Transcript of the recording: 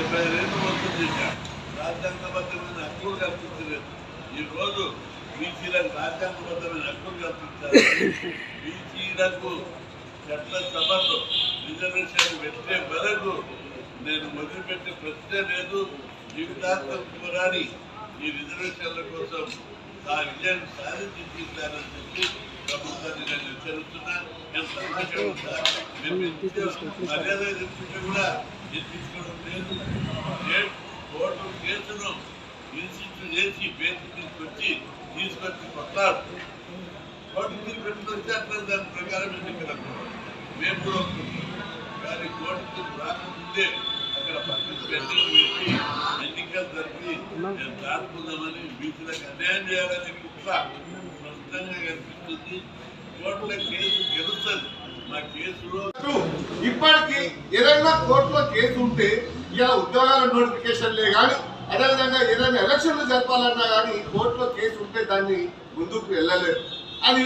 75 మొత్తం చేశారు. రాజ్యాంగబద్ధమైన హక్కులు కల్పించలేదు. ఈరోజు బీసీలకు రాజ్యాంగబద్ధమైన హక్కులు కల్పించారు. బీసీలకు చట్ట సభలో రిజర్వేషన్ పెట్టే వరకు నేను మొదలుపెట్టే ప్రశ్నే లేదు. జీవితాంతం పోరాడి ఈ రిజర్వేషన్ల కోసం ఆ విజయం సాధించి తీర్చాలని చెప్పి ప్రభుత్వాన్ని నేను హెచ్చరిస్తున్నా. మర్యాద చెప్తుంటే కూడా ఎత్తించుకోవడం లేదు. కోర్టు కేసును ఇన్సిస్టు చేసి బేసిక్ తీసుకొచ్చి కొట్లాడు కోర్టు తీరు పెట్టుకొచ్చి అట్లా దాని ప్రకారం ఎన్నికలు మేము కూడా కానీ కోర్టు తీరు రాకముందే అక్కడ పక్కన పెండింగ్ పెట్టి ఎన్నికలు జరిపి నేను దాటుకుందామని బీసీలకు అన్యాయం చేయాలని కుట్ర స్పష్టంగా కనిపిస్తుంది. కోర్టుల కేసు గెలుస్తుంది. మా కేసులో ఇప్పటికీ ఏదైనా కోర్టులో కేసు ఉంటే ఇలా ఉద్యోగాల నోటిఫికేషన్లే కానీ అదేవిధంగా ఏదైనా ఎలక్షన్లు జరపాలన్నా కానీ కోర్టులో కేసు ఉంటే దాన్ని ముందుకు వెళ్ళలేదు. అది